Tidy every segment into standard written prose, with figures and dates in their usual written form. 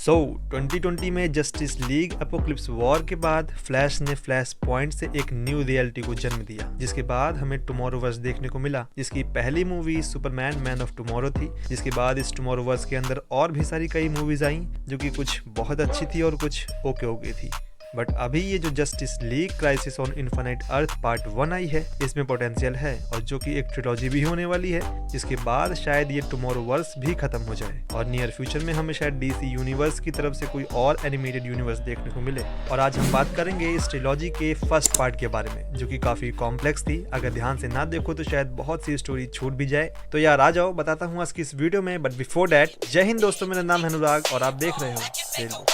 सो 2020 में justice league apocalypse war के बाद फ्लैश ने फ्लैश पॉइंट से एक न्यू रियलिटी को जन्म दिया, जिसके बाद हमें टुमारोवर्स देखने को मिला, जिसकी पहली movie Superman man of tomorrow थी। जिसके बाद इस टुमारोवर्स के अंदर और भी सारी कई मूवीज आई, जो कि कुछ बहुत अच्छी थी और कुछ ओके थी। बट अभी ये जो justice League crisis on infinite earth part 1 आई है, इसमें पोटेंशियल है और जो कि एक ट्रिलॉजी भी होने वाली है, जिसके बाद शायद ये टुमारोवर्स भी खत्म हो जाए और नियर फ्यूचर में हमें शायद डीसी यूनिवर्स की तरफ से कोई और एनिमेटेड यूनिवर्स देखने को मिले। और आज हम बात करेंगे इस ट्रिलॉजी के फर्स्ट पार्ट के बारे में, जो कि काफी कॉम्प्लेक्स थी। अगर ध्यान से ना देखो तो शायद बहुत सी स्टोरी छूट भी जाए। तो यार आ जाओ, बताता हूँ आज की इस वीडियो में। बट बिफोर दैट, जय हिंद दोस्तों, मेरा नाम है अनुराग और आप देख रहे हो।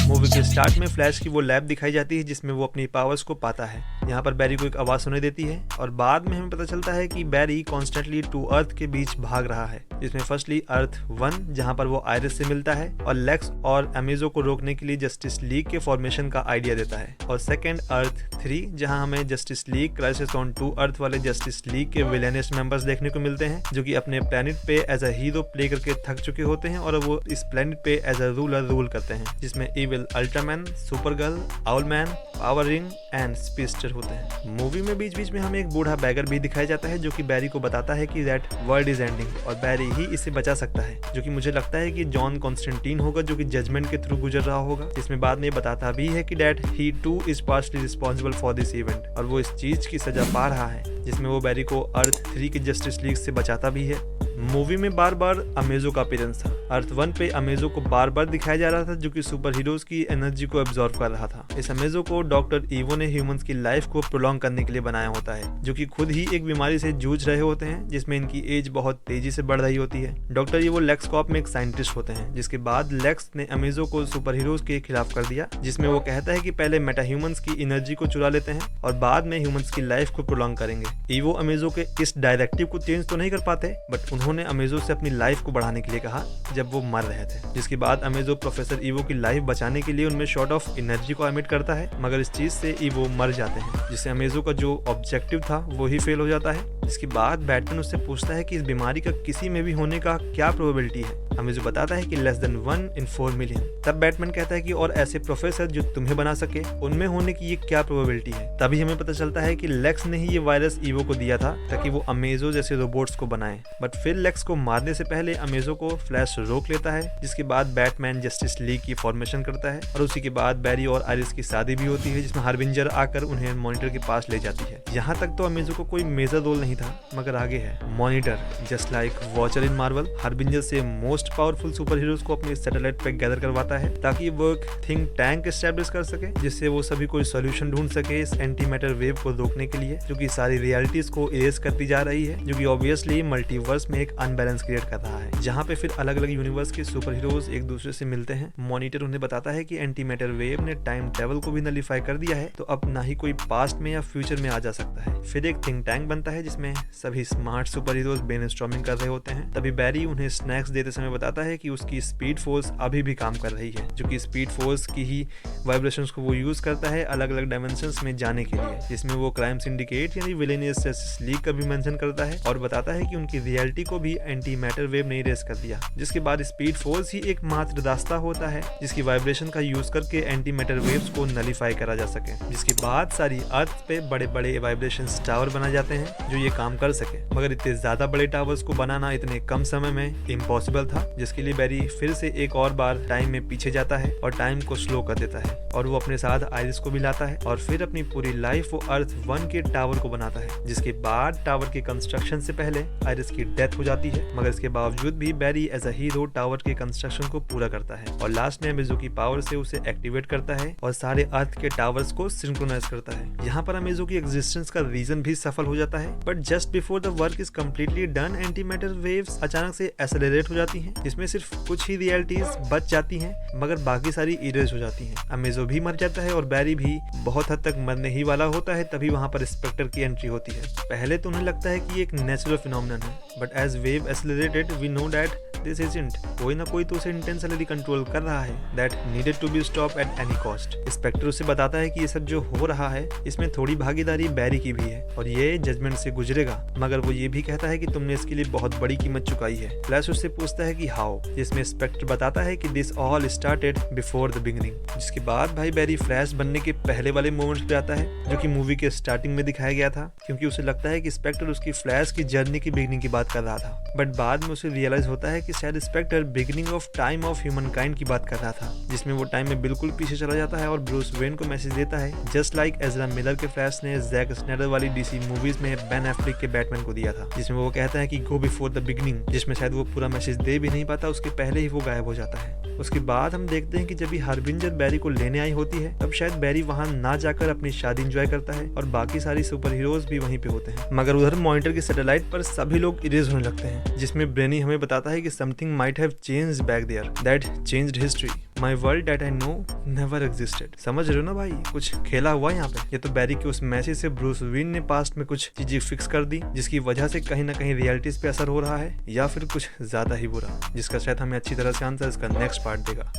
मूवी के स्टार्ट में फ्लैश की वो लैब दिखाई जाती है जिसमें वो अपनी पावर्स को पाता है। यहाँ पर बैरी को एक आवाज सुनाई देती है और बाद में हमें पता चलता है कि बैरी कॉन्स्टेंटली टू अर्थ के बीच भाग रहा है, जिसमें फर्स्टली अर्थ 1 जहाँ पर वो आयरिस से मिलता है और लेक्स और अमेजो को रोकने के लिए जस्टिस लीग के फॉर्मेशन का आइडिया देता है, और सेकेंड अर्थ 3 जहाँ हमें Justice League crisis on two Earth वाले जस्टिस लीग के विलेनियस मेंबर्स देखने को मिलते हैं, जो कि अपने प्लेनेट पे एज अ हीरो प्ले करके थक चुके होते हैं और वो इस प्लेनेट पे एज अ रूलर रूल करते हैं, जिसमें evil Ultraman, Supergirl, Owlman, power ring and speedster होते हैं। मूवी में बीच बीच में हमें एक बूढ़ा बैगर भी दिखाया जाता है, जो कि बैरी को बताता है कि दैट वर्ल्ड इज एंडिंग और बैरी ही इसे बचा सकता है, जो कि मुझे लगता है कि जॉन कॉन्स्टेंटीन होगा, जो कि जजमेंट के थ्रू गुजर रहा होगा। जिसमें बाद में बताता भी है कि that he two is partially responsible for this event और वो इस चीज की सजा पा रहा है, जिसमें वो बैरी को अर्थ 3 के जस्टिस लीग से बचाता भी है। मूवी में बार बार अमेजो का अपीयरेंस था। अर्थ 1 पे अमेजो को बार बार दिखाया जा रहा था, जो कि सुपर हीरोज की एनर्जी को एब्जॉर्ब कर रहा था। इस अमेजो को डॉक्टर ईवो ने ह्यूमंस की लाइफ को प्रोलॉन्ग करने के लिए बनाया होता है, जो कि खुद ही एक बीमारी से जूझ रहे होते हैं, जिसमें इनकी एज बहुत तेजी से बढ़ रही होती है। डॉक्टर ईवो लेक्स कॉप में एक साइंटिस्ट होते हैं, जिसके बाद लेक्स ने अमेजो को सुपर हीरोज के खिलाफ कर दिया, जिसमें वो कहता है कि पहले मेटा ह्यूमंस की एनर्जी को चुरा लेते हैं और बाद में ह्यूमंस की लाइफ को प्रोलॉन्ग करेंगे। ईवो अमेजो के इस डायरेक्टिव को चेंज तो नहीं कर पाते, बट उन्होंने अमेजो से अपनी लाइफ को बढ़ाने के लिए कहा जब वो मर रहे थे। जिसके बाद अमेजो प्रोफेसर ईवो की लाइफ बचाने के लिए उनमें शॉर्ट ऑफ एनर्जी को एमिट करता है, मगर इस चीज से ईवो मर जाते हैं, जिससे अमेजो का जो ऑब्जेक्टिव था वो ही फेल हो जाता है। इसके बाद बैटमैन उससे पूछता है कि इस बीमारी का किसी में भी होने का क्या प्रोबेबिलिटी है। अमेजो बताता है कि लेस देन 1 in 4 million। तब बैटमैन कहता है कि और ऐसे प्रोफेसर जो तुम्हें बना सके, उनमें होने की ये क्या प्रोबेबिलिटी है। तभी हमें पता चलता है कि लेक्स ने ही ये वायरस ईवो को दिया था ताकि वो अमेजो जैसे रोबोट्स को बनाए। बट फिर लेक्स को मारने से पहले अमेजो को फ्लैश रोक लेता है, जिसके बाद बैटमैन जस्टिस लीग की फॉर्मेशन करता है और उसी के बाद बैरी और आयरिस की शादी भी होती है, जिसमें हार्बिंजर आकर उन्हें मॉनिटर के पास ले जाती है। यहाँ तक तो अमेजो को कोई मेजर रोल नहीं था, मगर आगे है मॉनिटर। जस्ट लाइक वॉचर इन मार्वल, हार्बिंजर से मोस्ट पावरफुल सुपर हीरोज को अपने सैटेलाइट पे गैदर करवाता है ताकि वो एक थिंक टैंक एस्टैब्लिश कर सके, जिससे वो सभी कोई सॉल्यूशन ढूंढ सके इस एंटी मैटर वेव को रोकने के लिए, जो कि सारी रियलिटीज को इरेज करती जा रही है, जो कि ऑब्वियसली मल्टीवर्स में एक अनबैलेंस क्रिएट कर रहा है, जहाँ पे फिर अलग अलग यूनिवर्स के सुपर हीरोज एक दूसरे से मिलते हैं। मॉनिटर उन्हें बताता है कि एंटी मैटर वेव ने टाइम ट्रेवल को भी नलीफाई कर दिया है, तो अब ना ही कोई पास्ट में या फ्यूचर में आ जा सकता है। फिर एक थिंक टैंक बनता है जिसमें सभी स्मार्ट सुपर हीरोज ब्रेनस्टॉर्मिंग कर रहे होते हैं। तभी बैरी उन्हें स्नैक्स देते समय बताता है कि उसकी स्पीड फोर्स अभी भी काम कर रही है, जो कि स्पीड फोर्स की ही वाइब्रेशंस को वो यूज करता है अलग अलग डायमेंशंस में जाने के लिए, जिसमें वो क्राइम सिंडिकेट यानी विलेनियस जस्टिस लीग का भी मेंशन करता है और बताता है कि उनकी रियलिटी को भी एंटी मैटर वेव ने इरेज कर दिया। जिसके बाद स्पीड फोर्स ही एकमात्र रास्ता होता है जिसकी वाइब्रेशन का यूज करके एंटी मैटर वेव्स को नलीफाई करा जा सके। जिसके बाद सारी अर्थ पे बड़े बड़े वाइब्रेशन टावर बनाए जाते हैं जो ये काम कर सके, मगर इतने ज्यादा बड़े टावर्स को बनाना इतने कम समय में इम्पॉसिबल था, जिसके लिए बैरी फिर से एक और बार टाइम में पीछे जाता है और टाइम को स्लो कर देता है और वो अपने साथ आयरिस को भी लाता है और फिर अपनी पूरी लाइफ वो अर्थ 1 के टावर को बनाता है। जिसके बाद टावर के कंस्ट्रक्शन से पहले आयरिस की डेथ हो जाती है, मगर इसके बावजूद भी बैरी एज अ हीरो टावर के कंस्ट्रक्शन को पूरा करता है और लास्ट में अमेजो की पावर से उसे एक्टिवेट करता है और सारे अर्थ के टावर्स को सिंक्रोनाइज करता है। यहाँ पर अमेजो की एग्जिस्टेंस का रीजन भी सफल हो जाता है, but just before the work is completely done anti matter waves अचानक से एक्सेलरेट हो जाती हैं, जिसमें सिर्फ कुछ ही रियलिटीज बच जाती हैं, मगर बाकी सारी इरेज हो जाती हैं। अमेजो भी मर जाता है और बैरी भी बहुत हद तक मरने ही वाला होता है। तभी वहाँ पर स्पेक्टर की एंट्री होती है। पहले तो उन्हें लगता है कि ये एक नेचुरल फिनोमिनन है, but as we've accelerated we know that this isn't, कोई ना कोई तो उसे इंटेंशनली कंट्रोल कर रहा है, that needed to be stop at any cost. Spectre उसे बताता है कि ये सब जो हो रहा है इसमें थोड़ी भागीदारी बैरी की भी है और ये जजमेंट से गुजरे गुजरेगा, मगर वो ये भी कहता है कि तुमने इसके लिए बहुत बड़ी कीमत चुकाई है। फ्लैश उससे पूछता है कि हाउ, जिसमें स्पेक्टर बताता है कि this all started before the beginning. जिसके बाद भाई बैरी फ्लैश बनने के पहले वाले मोमेंट्स पे आता है, जो कि मूवी के स्टार्टिंग में दिखाया गया था, क्योंकि उसे लगता है कि स्पेक्टर उसकी फ्लैश की जर्नी की बिगिनिंग की बात कर रहा था। बट बाद में उसे रियलाइज होता है कि शायद Spectre beginning of time of humankind की बात कर रहा था, जिसमें वो टाइम में बिल्कुल पीछे चला जाता है और ब्रूस वेन को मैसेज देता है, जस्ट लाइक एजरा मिलर के फ्लैश ने जैक स्नाइडर वाली डीसी मूवीज में बेन एफ्लेक के बैटमैन को दिया था, जिसमें वो कहता है कि गो बिफोर द बिगिनिंग, जिसमें शायद वो पूरा मैसेज दे भी नहीं पाता, उसके पहले ही वो गायब हो जाता है। उसके बाद हम देखते हैं कि जब भी हार्बिंजर बैरी को लेने आई होती है, तब शायद बैरी वहां ना जाकर अपनी शादी एंजॉय करता है और बाकी सारी सुपर हीरोज भी वहीं पे होते हैं। मगर उधर मॉनिटर की सैटेलाइट पर सभी लोग इरेज होने लगते हैं, जिसमें ब्रेनी हमें बताता है कि something might have changed back there that changed history, my world that I know never existed. समझ रहे हो ना भाई, कुछ खेला हुआ यहाँ पे। ये तो बैरी के उस मैसेज से ब्रूस वेन ने पास्ट में कुछ चीजें फिक्स कर दी, जिसकी वजह से कहीं ना कहीं रियलिटीज पे असर हो रहा है, या फिर कुछ ज्यादा ही बुरा, जिसका शायद हमें अच्छी तरह से आंसर इसका नेक्स्ट पार्ट देगा।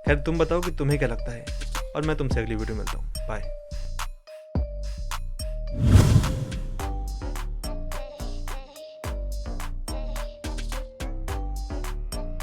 खैर तुम बताओ कि तुम्हें क्या लगता है, और मैं तुमसे अगली वीडियो में मिलता हूँ। बाय।